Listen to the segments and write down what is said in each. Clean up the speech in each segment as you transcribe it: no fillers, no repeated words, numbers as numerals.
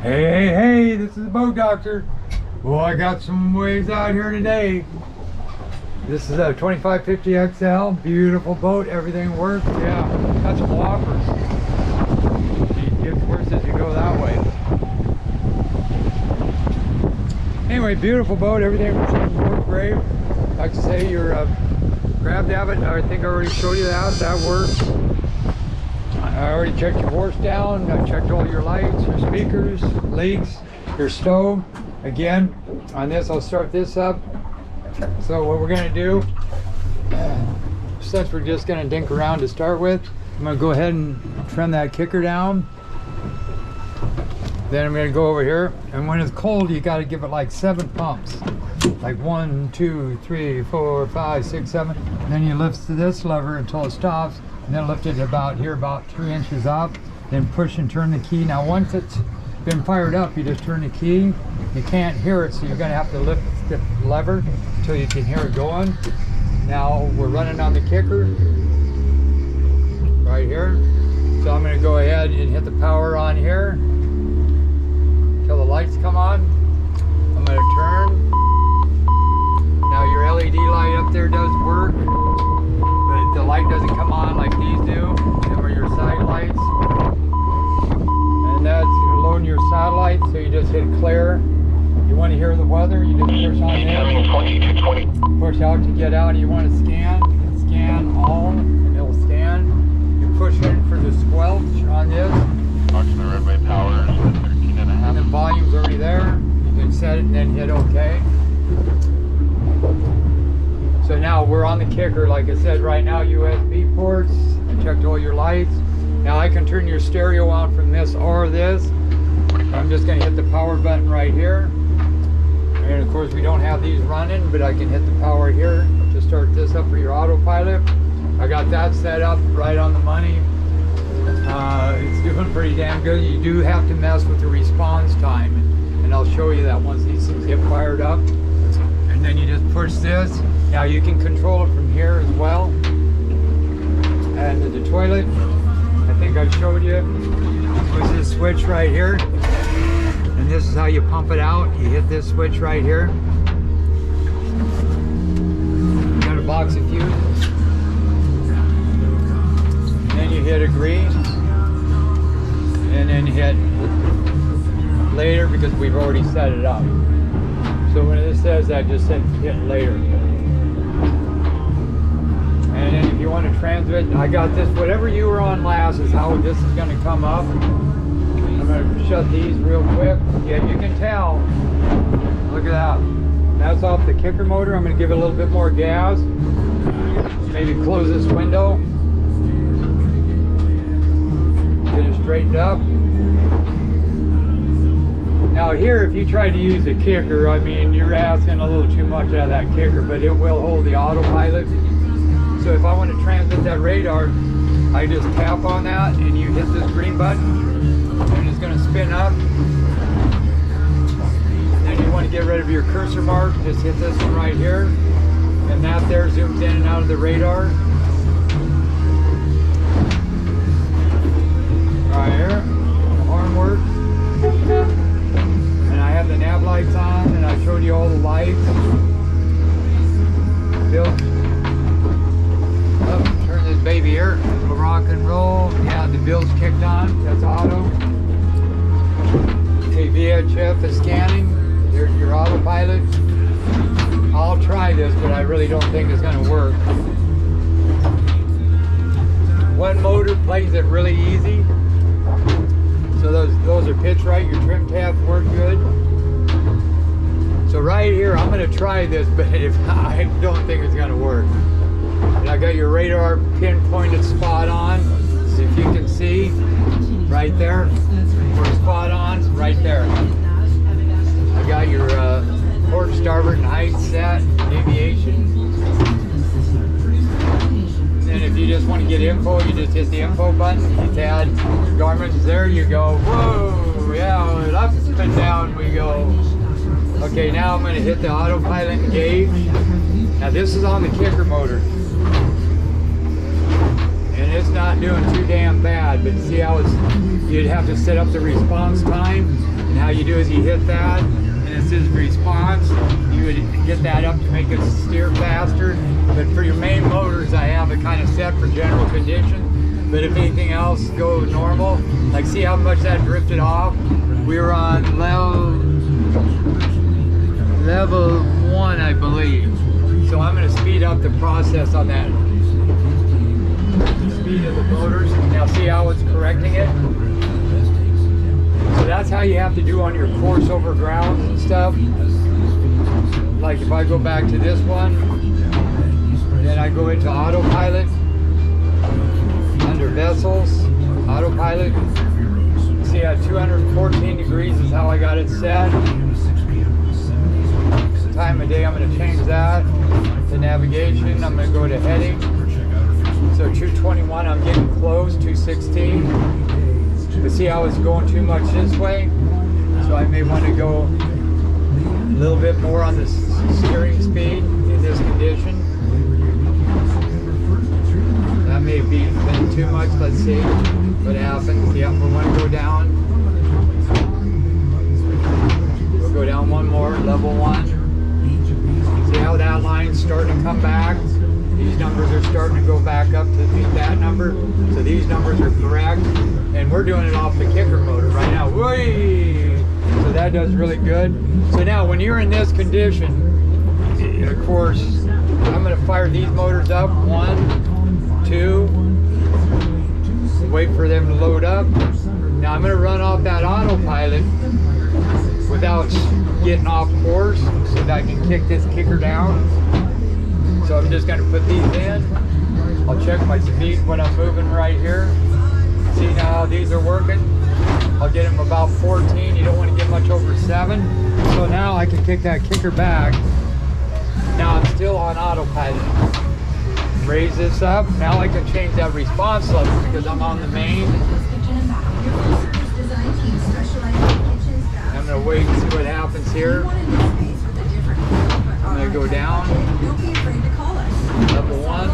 Hey, this is the boat doctor. Well, I got some waves out here today. This is a 2550 XL, beautiful boat, everything works. Yeah, got some whoppers. It gets worse as you go that way. Anyway, beautiful boat, everything works great. Like I say, your craft habit, I think I already showed you that. That works. I already checked your horse down. I checked all your lights, your speakers, leaks, your stove. Again, on this, I'll start this up. So what we're going to do, since we're just going to dink around to start with, I'm going to go ahead and trim that kicker down. Then I'm going to go over here, and when it's cold, you got to give it like 7 pumps. Like 1, 2, 3, 4, 5, 6, 7. And then you lift this lever until it stops, and then lift it about here, about 3 inches up. Then push and turn the key. Now once it's been fired up, you just turn the key. You can't hear it, so you're going to have to lift the lever until you can hear it going. Now we're running on the kicker right here. So I'm going to go ahead and hit the power on here until the lights come on. I'm going to turn. Now your LED light up there does work, but the light doesn't come on like these do. Them are your side lights. And that's loading your satellite, so you just hit clear. You want to hear the weather, you just push on there. Push out to get out. You want to scan all, and it'll scan. You push in for the squelch on this. Watching the roadway power is at 13 and a half. And the volume's already there. You can set it and then hit OK. So now we're on the kicker, like I said, right now USB ports. I checked all your lights. Now I can turn your stereo on from this or this. I'm just going to hit the power button right here. And of course we don't have these running, but I can hit the power here to start this up for your autopilot. I got that set up right on the money. It's doing pretty damn good. You do have to mess with the response time, and I'll show you that once these things get fired up. And then you just push this. Now you can control it from here as well. And the toilet, I think I showed you, was this switch right here. And this is how you pump it out. You hit this switch right here. You got a box of fuses. And then you hit agree. And then you hit later because we've already set it up. So when this says that, just hit later. And then if you want to transmit, I got this, whatever you were on last is how this is going to come up. I'm going to shut these real quick. Yeah, you can tell. Look at that. That's off the kicker motor. I'm going to give it a little bit more gas. Maybe close this window. Get it straightened up. Now here, if you try to use a kicker, I mean, you're asking a little too much out of that kicker, but it will hold the autopilot. So if I want to transmit that radar, I just tap on that and you hit this green button and it's going to spin up. Then you want to get rid of your cursor mark, just hit this one right here. And that there zooms in and out of the radar. Right here, the horn works. And I have the nav lights on and I showed you all the lights. Turn this baby here, we'll rock and roll. Yeah, the bill's kicked on, that's auto. Okay, VHF is scanning. There's your autopilot. I'll try this, but I really don't think it's going to work. One motor plays it really easy. So those are pitch right, your trim tabs work good. So right here, I'm going to try this, but I don't think it's going to work. And I got your radar pinpointed spot on. So if you can see, right there, we're spot on, right there. I got your port, starboard, and height set, aviation. And if you just want to get info, you just hit the info button. You add Garmin's, there you go. Whoa, yeah, up and down we go. Okay, now I'm going to hit the autopilot gauge. Now this is on the kicker motor. And it's not doing too damn bad, but see how it's, you'd have to set up the response time and Now you do is you hit that, and it says response. You would get that up to make it steer faster. But for your main motors, I have it kind of set for general condition. But if anything else go normal, like see how much that drifted off? We were on level 1, I believe. So I'm going to speed up the process on that. The speed of the motors. Now see how it's correcting it? So that's how you have to do on your course over grounds and stuff. Like if I go back to this one, then I go into autopilot, under vessels, autopilot. See at 214 degrees is how I got it set. Time of day, I'm going to change that. The navigation, I'm going to go to heading. So 221, I'm getting close, 216. But see how it's going too much this way? So I may want to go a little bit more on the steering speed in this condition. That may be too much. Let's see what happens. Yep, we want to go down. We'll go down one more, level 1. See how that line's starting to come back? These numbers are starting to go back up to beat that number. So these numbers are correct. And we're doing it off the kicker motor right now. Whee! So that does really good. So now when you're in this condition, of course, I'm going to fire these motors up. 1, 2. Wait for them to load up. Now I'm going to run off that autopilot without getting off course so that I can kick this kicker down. So I'm just going to put these in. I'll check my speed when I'm moving right here. See now how these are working? I'll get them about 14. You don't want to get much over 7. So now I can kick that kicker back. Now I'm still on autopilot. Raise this up. Now I can change that response level because I'm on the main. I'm going to wait and see what happens here. I'm going to go down. Level 1.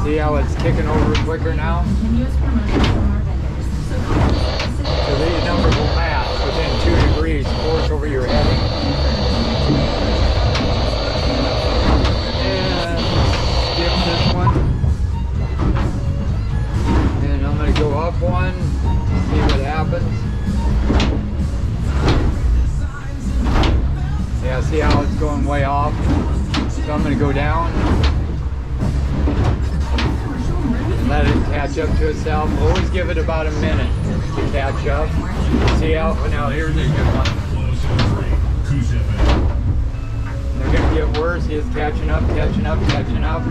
See how it's kicking over quicker now? So these numbers will match within 2 degrees, course over your heading. And skip this one. And I'm going to go up 1, see what happens. Yeah, see how it's going way off? So I'm going to go down. Let it catch up to itself. Always give it about a minute to catch up. See how, now here's a good one. They're going to get worse. He is catching up, catching up, catching up.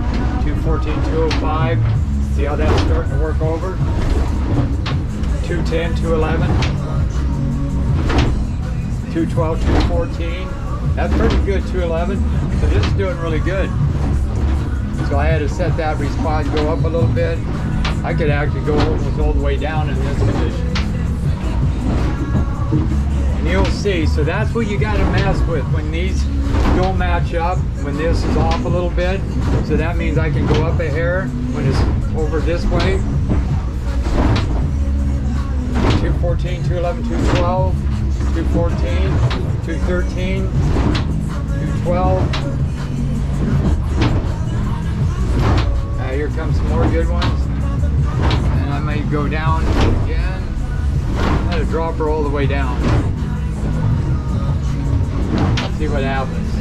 214, 205. See how that's starting to work over? 210, 211. 212, 214. That's pretty good, 211. So this is doing really good. So I had to set that response, go up a little bit. I could actually go almost all the way down in this condition. And you'll see, so that's what you got to mess with when these don't match up, when this is off a little bit. So that means I can go up a hair when it's over this way. 214, 211, 212, 214, 213, 212. Here comes some more good ones. And I may go down again. I'm going to drop her all the way down. See what happens.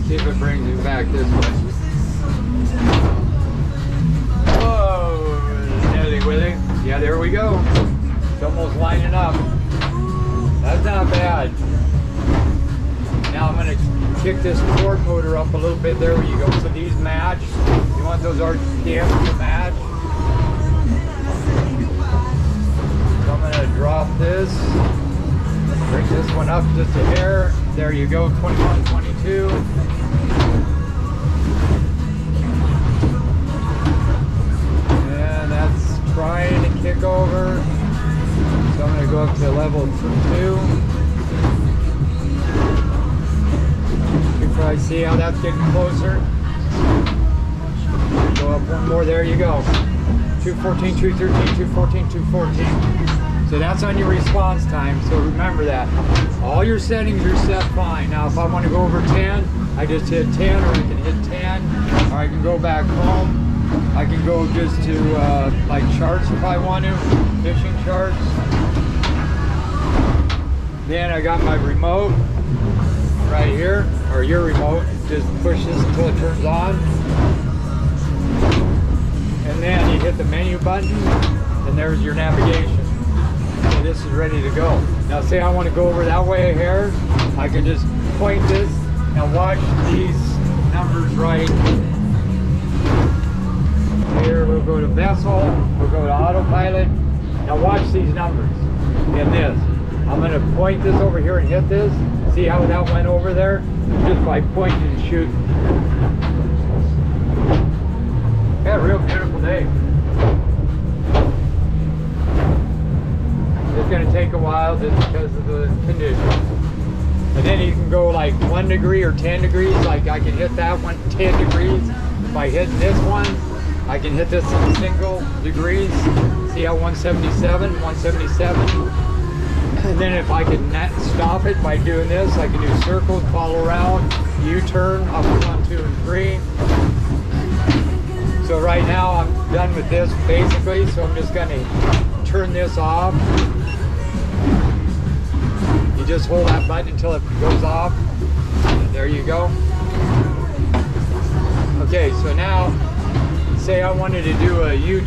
See if it brings me back this way. Whoa! Nearly with it. Yeah, there we go. It's almost lining up. That's not bad. Now I'm going to kick this torque motor up a little bit. There you go. So these match. You want those RPMs to match. So I'm going to drop this. Bring this one up just a hair. There you go. 21, 22. And that's trying to kick over. So I'm going to go up to level 2. You probably see how that's getting closer. more, there you go. 214, 213, 214, 214. So that's on your response time, so remember that. All your settings are set fine. Now if I want to go over 10, I just hit 10, or I can hit 10, or I can go back home. I can go just to like charts if I want to, fishing charts. Then I got my remote right here, or your remote. Just push this until it turns on. And then you hit the menu button, and there's your navigation. So this is ready to go. Now say I want to go over that way here, I can just point this and watch these numbers right here. We'll go to vessel, we'll go to autopilot. Now watch these numbers in this. I'm going to point this over here and hit this. See how that went over there? Just by pointing and shooting. Yeah, real beautiful day. It's going to take a while just because of the conditions. And then you can go like 1 degree or 10 degrees. Like I can hit that one 10 degrees. By hitting this one, I can hit this in single degrees. See how 177, 177. And then if I can stop it by doing this, I can do circles, follow around, U-turn, up 1, 2, and 3. So right now I'm done with this basically, so I'm just going to turn this off. You just hold that button until it goes off. And there you go. Okay, so now say I wanted to do a U-turn.